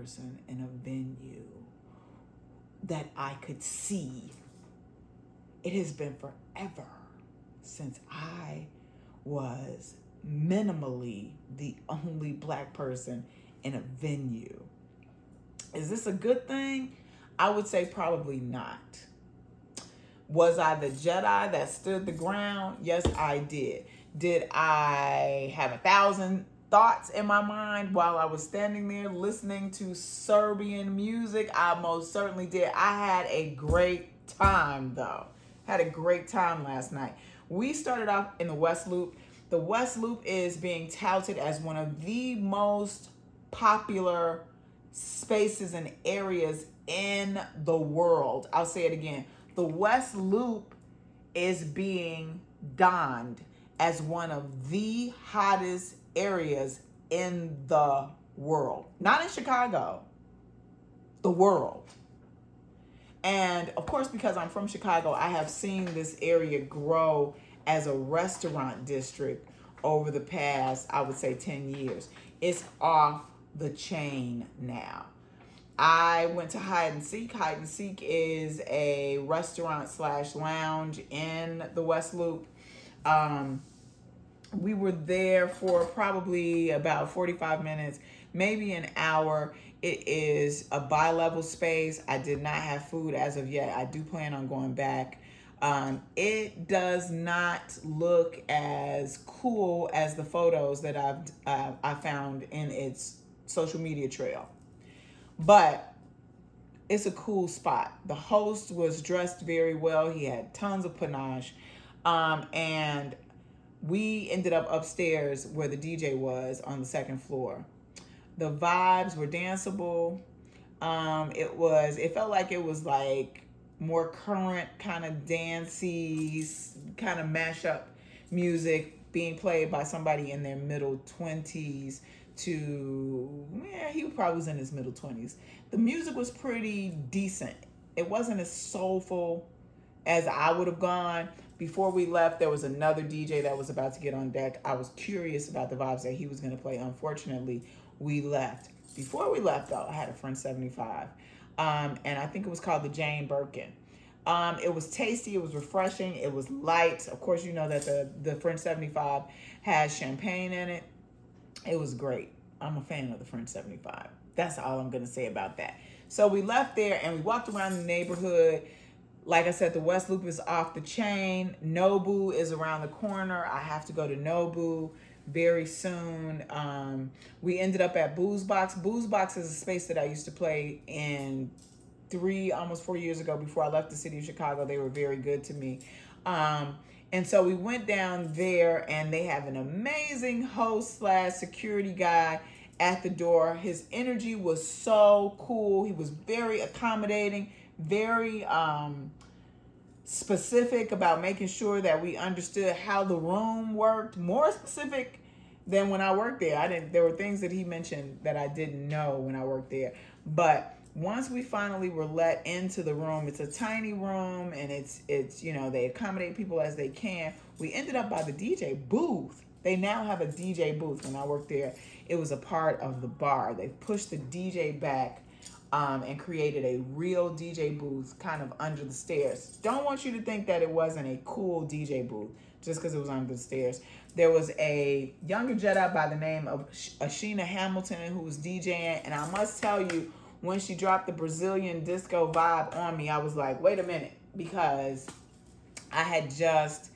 person in a venue that I could see. It has been forever since I was minimally the only Black person in a venue. Is this a good thing? I would say probably not. Was I the Jedi that stood the ground? Yes, I did. Did I have 1,000 thoughts in my mind while I was standing there listening to Serbian music? I most certainly did. I had a great time, though. Had a great time last night. We started off in the West Loop. The West Loop is being touted as one of the most popular spaces and areas in the world. I'll say it again. The West Loop is being donned as one of the hottest areas in the world. Not in Chicago, the world. And of course, because I'm from Chicago, I have seen this area grow as a restaurant district over the past, I would say, 10 years. It's off the chain now. I went to Hide and Seek. Hide and Seek is a restaurant / lounge in the West Loop. We were there for probably about 45 minutes, maybe an hour. It is a bi-level space. I did not have food as of yet. I do plan on going back. It does not look as cool as the photos that I found in its social media trail. But it's a cool spot. The host was dressed very well. He had tons of panache. And we ended up upstairs where the DJ was on the second floor. The vibes were danceable. It felt like it was like more current kind of dancey, kind of mashup music being played by somebody in their middle 20s he probably was in his middle 20s. The music was pretty decent. It wasn't as soulful as I would have gone. Before we left, there was another DJ that was about to get on deck. I was curious about the vibes that he was going to play. Unfortunately, we left. Before we left, though, I had a French 75. And I think it was called the Jane Birkin. It was tasty. It was refreshing. It was light. Of course, you know that the French 75 has champagne in it. It was great. I'm a fan of the French 75. That's all I'm going to say about that. So we left there and we walked around the neighborhood. Like I said, the West Loop is off the chain. Nobu is around the corner. I have to go to Nobu very soon. We ended up at Booze Box. Booze Box is a space that I used to play in almost 4 years ago before I left the city of Chicago. They were very good to me. And so we went down there and they have an amazing host / security guy at the door. His energy was so cool. He was very accommodating, very specific about making sure that we understood how the room worked. More specific than when I worked there. There were things that he mentioned that I didn't know when I worked there. But once we finally were let into the room, it's a tiny room and it's they accommodate people as they can. We ended up by the DJ booth. They now have a DJ booth. When I worked there, it was a part of the bar. They pushed the DJ back and created a real DJ booth kind of under the stairs. Don't want you to think that it wasn't a cool DJ booth just because it was under the stairs. There was a younger Jedi by the name of Ashina Hamilton who was DJing, and I must tell you, when she dropped the Brazilian disco vibe on me, I was like, wait a minute, because I had just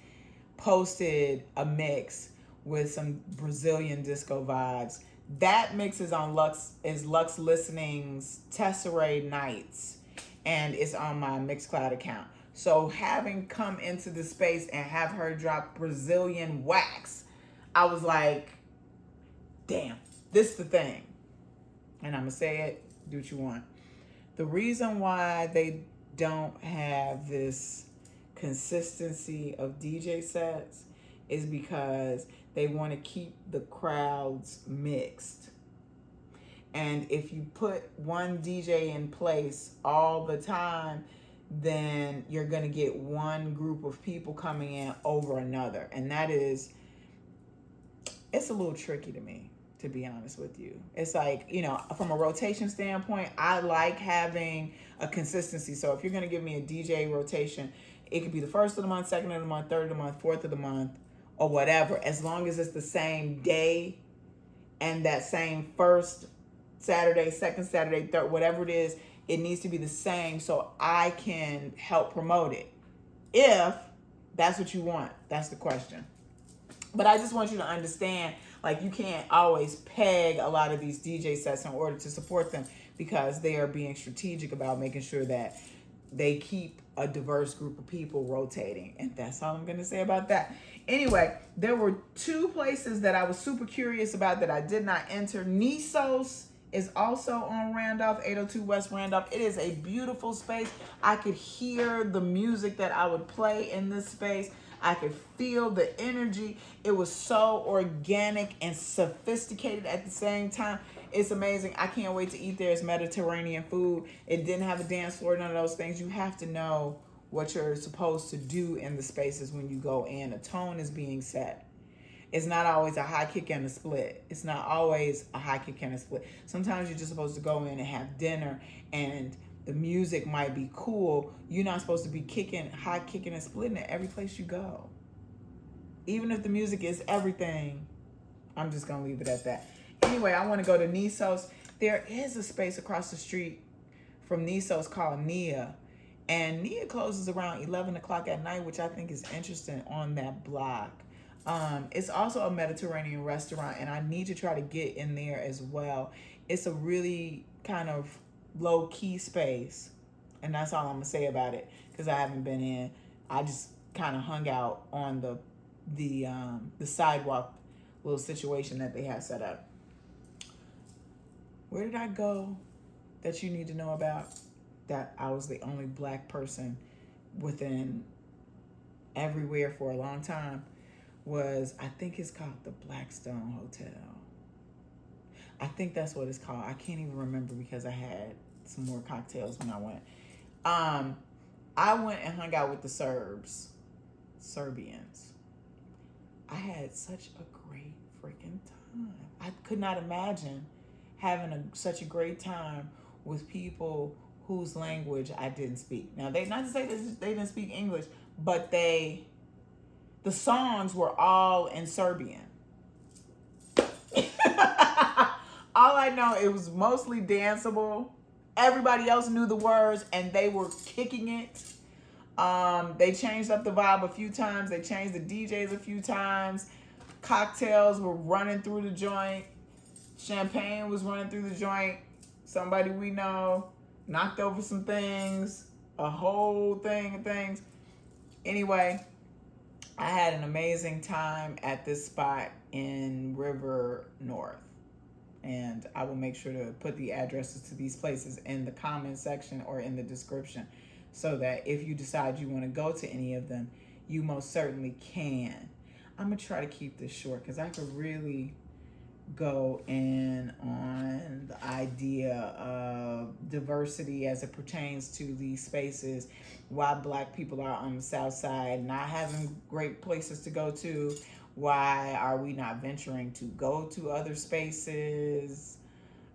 posted a mix with some Brazilian disco vibes. That mix is on Lux Listening's Tesserae Nights, and it's on my Mixcloud account. So having come into the space and have her drop Brazilian wax, I was like, damn, this is the thing. And I'm going to say it, do what you want. The reason why they don't have this consistency of DJ sets is because they want to keep the crowds mixed. And if you put one DJ in place all the time, then you're going to get one group of people coming in over another. And it's a little tricky to me. to be honest with you. It's like, you know, from a rotation standpoint, I like having a consistency. So if you're going to give me a DJ rotation, it could be the first of the month, second of the month, third of the month, fourth of the month, or whatever, as long as it's the same day and that same first Saturday, second Saturday, third, whatever it is, it needs to be the same so I can help promote it. If that's what you want, that's the question. But I just want you to understand, like, you can't always peg a lot of these DJ sets in order to support them, because they are being strategic about making sure that they keep a diverse group of people rotating. And that's all I'm going to say about that. Anyway, there were two places that I was super curious about that I did not enter. Nisos is also on Randolph, 802 West Randolph. It is a beautiful space. I could hear the music that I would play in this space. I could feel the energy. It was so organic and sophisticated at the same time. It's amazing. I can't wait to eat there. It's Mediterranean food. It didn't have a dance floor, none of those things. You have to know what you're supposed to do in the spaces when you go in. A tone is being set. It's not always a high kick and a split. It's not always a high kick and a split. Sometimes you're just supposed to go in and have dinner, and the music might be cool. You're not supposed to be high kicking and splitting at every place you go. Even if the music is everything, I'm just going to leave it at that. Anyway, I want to go to Nisos. There is a space across the street from Nisos called Nia. And Nia closes around 11 o'clock at night, which I think is interesting on that block. It's also a Mediterranean restaurant, and I need to try to get in there as well. It's a really kind of low-key space, and that's all I'm going to say about it, because I haven't been in. I just kind of hung out on the sidewalk little situation that they have set up. Where did I go that you need to know about? That I was the only black person within everywhere for a long time was, I think it's called the Blackstone Hotel. I think that's what it's called. I can't even remember because I had some more cocktails when I went. I went and hung out with the Serbians. I had such a great freaking time. I could not imagine having such a great time with people whose language I didn't speak. Now, not to say that they didn't speak English, but the songs were all in Serbian. All I know, it was mostly danceable. Everybody else knew the words, and they were kicking it. They changed up the vibe a few times. They changed the DJs a few times. Cocktails were running through the joint. Champagne was running through the joint. Somebody we know knocked over some things. A whole thing of things. Anyway, I had an amazing time at this spot in RiverNorth. And I will make sure to put the addresses to these places in the comment section or in the description, so that if you decide you want to go to any of them, you most certainly can. I'm going to try to keep this short because I could really go in on the idea of diversity as it pertains to these spaces, why black people are on the South Side not having great places to go to, why are we not venturing to go to other spaces.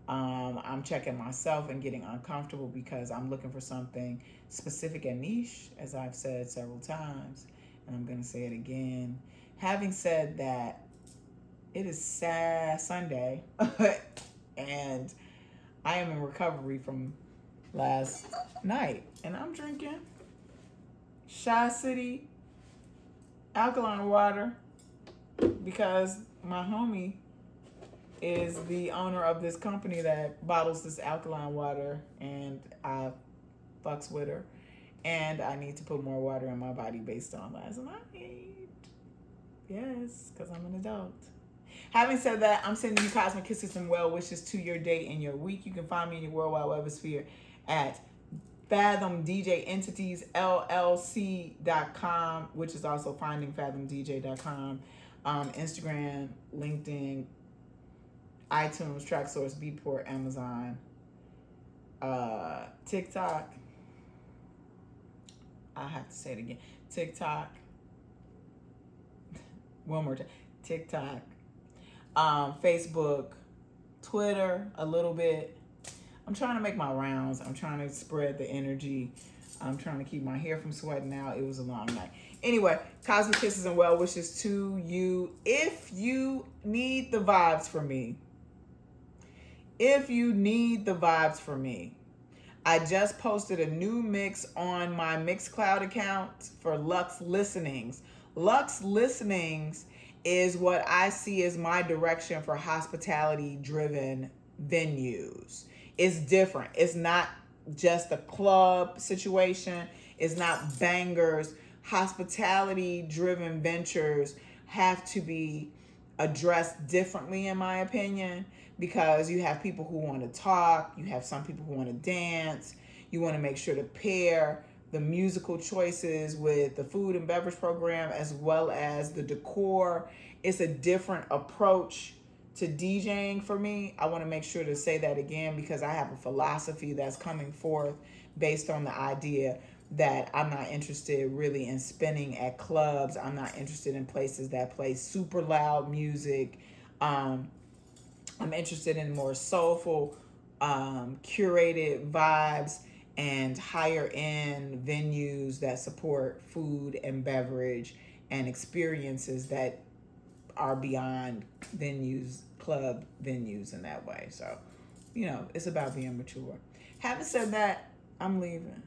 I'm checking myself and getting uncomfortable because I'm looking for something specific and niche, as I've said several times, and I'm going to say it again. Having said that, it is Sunday, and I am in recovery from last night, and I'm drinking Shy City alkaline water because my homie is the owner of this company that bottles this alkaline water, and I fucks with her, and I need to put more water in my body based on last night. Yes, because I'm an adult. Having said that, I'm sending you cosmic kisses and well wishes to your day and your week. You can find me in your worldwide webosphere at fathomdjentitiesllc.com, which is also findingfathomdj.com. Instagram, LinkedIn, iTunes, TrackSource, Beatport, Amazon, TikTok. I have to say it again. TikTok. One more time. TikTok. Facebook, Twitter a little bit. I'm trying to make my rounds. I'm trying to spread the energy. I'm trying to keep my hair from sweating out. It was a long night. Anyway, cosmic kisses and well wishes to you. If you need the vibes from me, I just posted a new mix on my Mixcloud account for Lux Listenings. Lux Listenings is what I see as my direction for hospitality-driven venues. It's different. It's not just a club situation. It's not bangers. Hospitality-driven ventures have to be addressed differently, in my opinion, because you have people who want to talk, you have some people who want to dance, you want to make sure to pair the musical choices with the food and beverage program as well as the decor. It's a different approach to DJing for me. I want to make sure to say that again because I have a philosophy that's coming forth based on the idea that I'm not interested really in spinning at clubs. I'm not interested in places that play super loud music. I'm interested in more soulful, curated vibes and higher end venues that support food and beverage and experiences that are beyond venues, club venues in that way. So, it's about being mature. Having said that, I'm leaving.